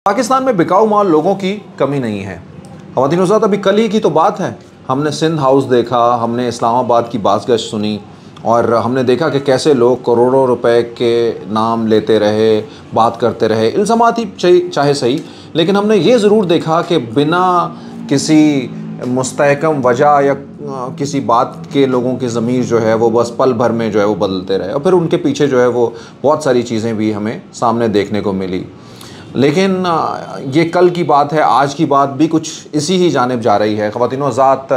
पाकिस्तान में बिकाऊ माल लोगों की कमी नहीं है। ख़वातीन हज़रात, अभी कल ही की तो बात है, हमने सिंध हाउस देखा, हमने इस्लामाबाद की बाज़गश्त सुनी और हमने देखा कि कैसे लोग करोड़ों रुपए के नाम लेते रहे, बात करते रहे, इल्ज़ामात ही चाहे सही, लेकिन हमने ये ज़रूर देखा कि बिना किसी मुस्तहकम वजह या किसी बात के लोगों की ज़मीर जो है वो बस पल भर में जो है वो बदलते रहे और फिर उनके पीछे जो है वो बहुत सारी चीज़ें भी हमें सामने देखने को मिली। लेकिन ये कल की बात है, आज की बात भी कुछ इसी ही जानिब जा रही है। ख़वातीन हज़रात,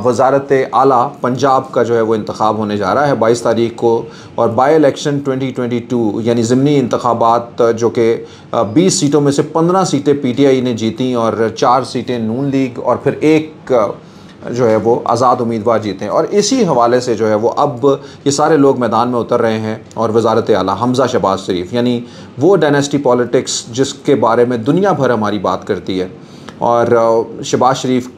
वज़ारत आला पंजाब का जो है वो इंतख़ाब होने जा रहा है 22 तारीख को और बाई इलेक्शन 2022 यानी ज़िमनी इंतख़ाबात जो कि 20 सीटों में से 15 सीटें PTI ने जीती और 4 सीटें नून लीग और फिर एक जो है वो आज़ाद उम्मीदवार जीते हैं। और इसी हवाले से जो है वो अब ये सारे लोग मैदान में उतर रहे हैं और वज़ारत आला हमज़ा शहबाज शरीफ यानी वो डायनेस्टी पॉलिटिक्स जिसके बारे में दुनिया भर हमारी बात करती है और शहबाज शरीफ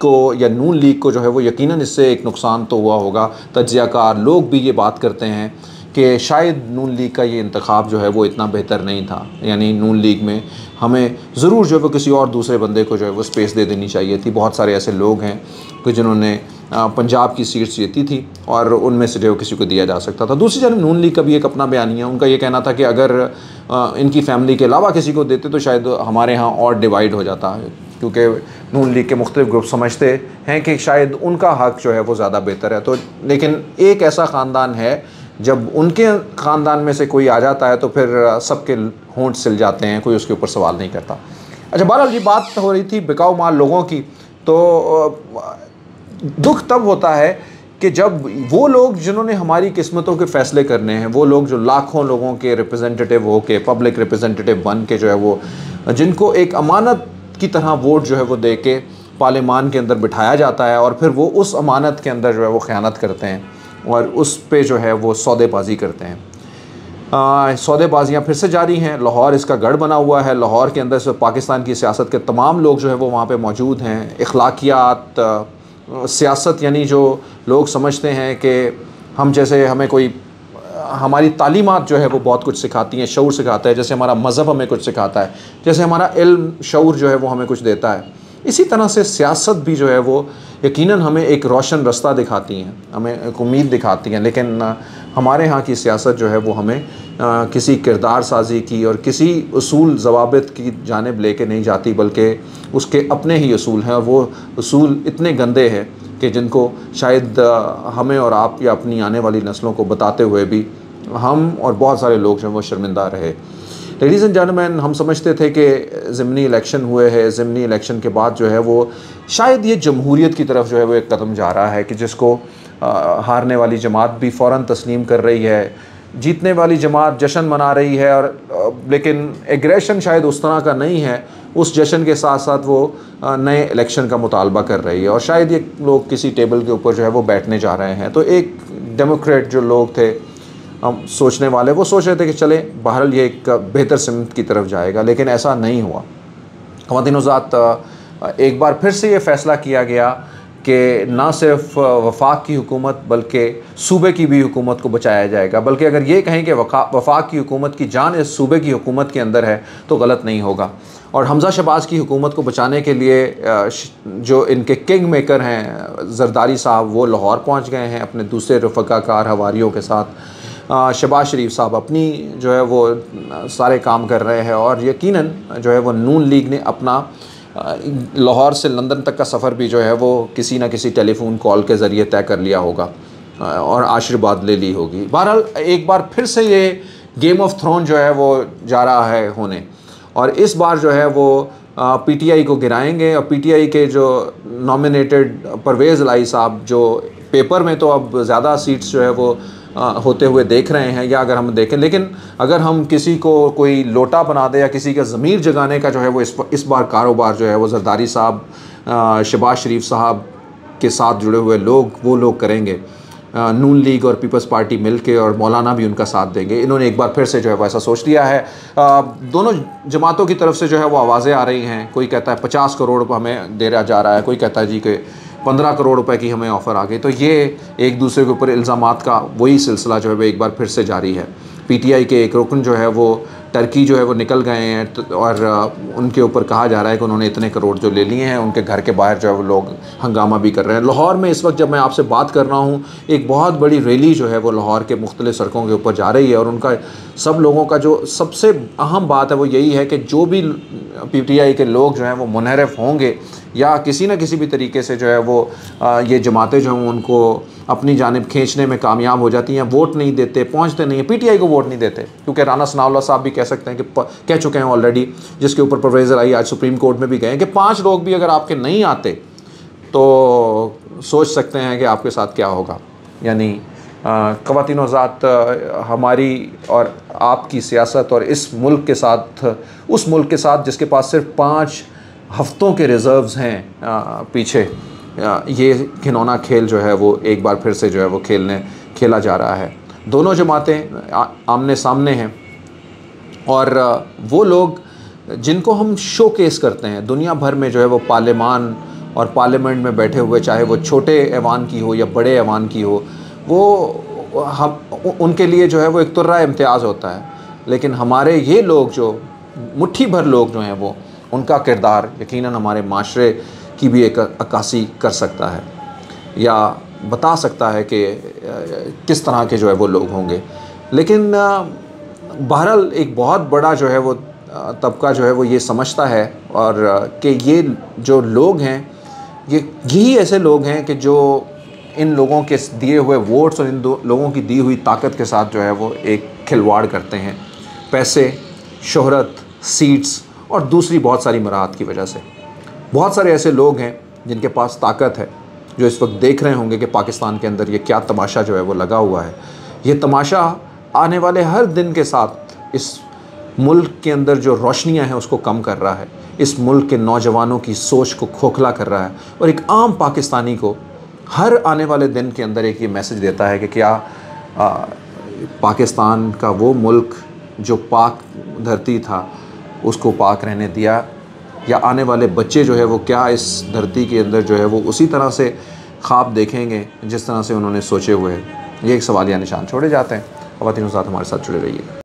को या नून लीग को जो है वो यकीनन इससे एक नुकसान तो हुआ होगा। तज्ज़ियाकार लोग भी ये बात करते हैं कि शायद नून लीग का ये इंतख़ाब जो है वो इतना बेहतर नहीं था, यानी नून लीग में हमें ज़रूर जो है वो किसी और दूसरे बंदे को जो है वो स्पेस दे देनी चाहिए थी। बहुत सारे ऐसे लोग हैं कि जिन्होंने पंजाब की सीट्स जीती थी और उनमें से जो किसी को दिया जा सकता था। दूसरी जानब नून लीग का भी एक अपना बयानिया, उनका ये कहना था कि अगर इनकी फैमिली के अलावा किसी को देते तो शायद हमारे यहाँ और डिवाइड हो जाता है, क्योंकि नून लीग के मुख्तलिफ ग्रुप समझते हैं कि शायद उनका हक़ जो है वो ज़्यादा बेहतर है। तो लेकिन एक ऐसा ख़ानदान है, जब उनके ख़ानदान में से कोई आ जाता है तो फिर सबके होंठ सिल जाते हैं, कोई उसके ऊपर सवाल नहीं करता। अच्छा, बहरहाल ये बात हो रही थी बिकाऊ माल लोगों की, तो दुख तब होता है कि जब वो लोग जिन्होंने हमारी किस्मतों के फ़ैसले करने हैं, वो लोग जो लाखों लोगों के रिप्रेजेंटेटिव हो के, पब्लिक रिप्रेजेंटेटिव बन के जो है वो, जिनको एक अमानत की तरह वोट जो है वो दे के पार्लियामान के अंदर बिठाया जाता है और फिर वो उस अमानत के अंदर जो है वो ख़यानत करते हैं और उस पे जो है वो सौदेबाजी करते हैं। सौदेबाजियाँ फिर से जारी हैं। लाहौर इसका गढ़ बना हुआ है। लाहौर के अंदर से पाकिस्तान की सियासत के तमाम लोग जो है वो वहाँ पे मौजूद हैं। इखलाकियात, सियासत, यानी जो लोग समझते हैं कि हम जैसे हमें कोई, हमारी तालीमात जो है वो बहुत कुछ सिखाती हैं, शऊर सिखाता है, जैसे हमारा मज़हब हमें कुछ सिखाता है, जैसे हमारा इल्म शऊर जो है वो हमें कुछ देता है, इसी तरह से सियासत भी जो है वो यकीनन हमें एक रोशन रास्ता दिखाती हैं, हमें एक उम्मीद दिखाती हैं। लेकिन हमारे यहाँ की सियासत जो है वो हमें किसी किरदार साजी की और किसी उसूल ज़वाबित की जानिब लेके नहीं जाती, बल्कि उसके अपने ही उसूल हैं और वो उसूल इतने गंदे हैं कि जिनको शायद हमें और आप या अपनी आने वाली नस्लों को बताते हुए भी हम और बहुत सारे लोग जो हैं वो शर्मिंदा रहे। लेडीज़ एंड जेंटलमैन, हम समझते थे कि ज़िमनी इलेक्शन हुए हैं, ज़िमनी इलेक्शन के बाद जो है वो शायद ये जमहूरियत की तरफ जो है वो एक कदम जा रहा है कि जिसको हारने वाली जमात भी फ़ौरन तस्लीम कर रही है, जीतने वाली जमात जश्न मना रही है और लेकिन एग्रेशन शायद उस तरह का नहीं है। उस जश्न के साथ साथ वो नए इलेक्शन का मुतालबा कर रही है और शायद ये लोग किसी टेबल के ऊपर जो है वो बैठने जा रहे हैं। तो एक डेमोक्रेट जो लोग थे, हम सोचने वाले, वो सोच रहे थे कि चले बहरहाल ये एक बेहतर सिमत की तरफ जाएगा, लेकिन ऐसा नहीं हुआ। ख़वातीन हज़रात, एक बार फिर से ये फ़ैसला किया गया कि ना सिर्फ वफाक की हुकूमत बल्कि सूबे की भी हुकूमत को बचाया जाएगा, बल्कि अगर ये कहें कि वफाक की हुकूमत की जान इस सूबे की हुकूमत के अंदर है तो गलत नहीं होगा। और हमज़ा शहबाज की हुकूमत को बचाने के लिए जो इनके किंग मेकर हैं जरदारी साहब, वो लाहौर पहुँच गए हैं अपने दूसरे रफ़काकार हवारियों के साथ। शहबाज शरीफ साहब अपनी जो है वो सारे काम कर रहे हैं और यकीनन जो है वो नून लीग ने अपना लाहौर से लंदन तक का सफ़र भी जो है वो किसी न किसी टेलीफोन कॉल के ज़रिए तय कर लिया होगा और आशीर्वाद ले ली होगी। बहरहाल एक बार फिर से ये गेम ऑफ थ्रोन जो है वो जा रहा है होने और इस बार जो है वो PTI को गिराएंगे और PTI के जो नॉमिनेटेड परवेज़ इलाही साहब, जो पेपर में तो अब ज़्यादा सीट्स जो है वो होते हुए देख रहे हैं, या अगर हम देखें, लेकिन अगर हम किसी को कोई लोटा बना दे या किसी का ज़मीर जगाने का जो है वो इस बार कारोबार जो है वो जरदारी साहब, शहबाज शरीफ साहब के साथ जुड़े हुए लोग, वो लोग करेंगे। नून लीग और पीपल्स पार्टी मिलके और मौलाना भी उनका साथ देंगे। इन्होंने एक बार फिर से जो है वो ऐसा सोच लिया है। दोनों जमातों की तरफ से जो है वो आवाज़ें आ रही हैं। कोई कहता है 50 करोड़ हमें दे रहा जा रहा है, कोई कहता है जी कि 15 करोड़ रुपए की हमें ऑफ़र आ गई। तो ये एक दूसरे के ऊपर इल्ज़ामात का वही सिलसिला जो है वो एक बार फिर से जारी है। PTI के एक रुकन जो है वो टर्की जो है वो निकल गए हैं और उनके ऊपर कहा जा रहा है कि उन्होंने इतने करोड़ जो ले लिए हैं, उनके घर के बाहर जो है वो लोग हंगामा भी कर रहे हैं। लाहौर में इस वक्त जब मैं आपसे बात कर रहा हूँ, एक बहुत बड़ी रैली जो है वो लाहौर के मुख्तलिफ़ सड़कों के ऊपर जा रही है और उनका सब लोगों का जो सबसे अहम बात है वो यही है कि जो भी PTI के लोग जो हैं वो मुनहरफ होंगे या किसी न किसी भी तरीके से जो है वो ये जमातें जो हैं उनको अपनी जानिब खींचने में कामयाब हो जाती हैं, वोट नहीं देते, पहुंचते नहीं हैं, PTI को वोट नहीं देते। क्योंकि राना सनाउल्लाह साहब भी कह सकते हैं कि कह चुके हैं ऑलरेडी, जिसके ऊपर परवेज़ आई आज सुप्रीम कोर्ट में भी गए कि 5 लोग भी अगर आपके नहीं आते तो सोच सकते हैं कि आपके साथ क्या होगा। यानी ख़वातीन व हज़रात, हमारी और आपकी सियासत और इस मुल्क के साथ, उस मुल्क के साथ जिसके पास सिर्फ 5 हफ्तों के रिज़र्व्स हैं पीछे, ये घिनौना खेल जो है वो एक बार फिर से जो है वो खेला जा रहा है। दोनों जमातें आमने सामने हैं और वो लोग जिनको हम शोकेस करते हैं दुनिया भर में जो है वो पार्लियामान और पार्लियामेंट में बैठे हुए, चाहे वो छोटे ऐवान की हो या बड़े ऐवान की हो, वो हम उनके लिए जो है वो एक तुर्रा इम्तियाज़ होता है। लेकिन हमारे ये लोग जो मुट्ठी भर लोग जो हैं वो, उनका किरदार यकीनन हमारे माशरे की भी एक अक्कासी कर सकता है या बता सकता है कि किस तरह के जो है वो लोग होंगे। लेकिन बहरहाल एक बहुत बड़ा जो है वो तबका जो है वो ये समझता है और कि ये जो लोग हैं यही ऐसे लोग हैं कि जो इन लोगों के दिए हुए वोट्स और इन लोगों की दी हुई ताकत के साथ जो है वो एक खिलवाड़ करते हैं, पैसे, शोहरत, सीट्स और दूसरी बहुत सारी मराहत की वजह से। बहुत सारे ऐसे लोग हैं जिनके पास ताकत है, जो इस वक्त देख रहे होंगे कि पाकिस्तान के अंदर ये क्या तमाशा जो है वो लगा हुआ है। ये तमाशा आने वाले हर दिन के साथ इस मुल्क के अंदर जो रोशनियां हैं उसको कम कर रहा है, इस मुल्क के नौजवानों की सोच को खोखला कर रहा है और एक आम पाकिस्तानी को हर आने वाले दिन के अंदर एक ये मैसेज देता है कि क्या पाकिस्तान का वो मुल्क जो पाक धरती था उसको पाक रहने दिया, या आने वाले बच्चे जो है वो क्या इस धरती के अंदर जो है वो उसी तरह से ख्वाब देखेंगे जिस तरह से उन्होंने सोचे हुए हैं। ये एक सवालिया निशान छोड़े जाते हैं। ख़वातीन व हज़रात, हमारे साथ जुड़े रहिए।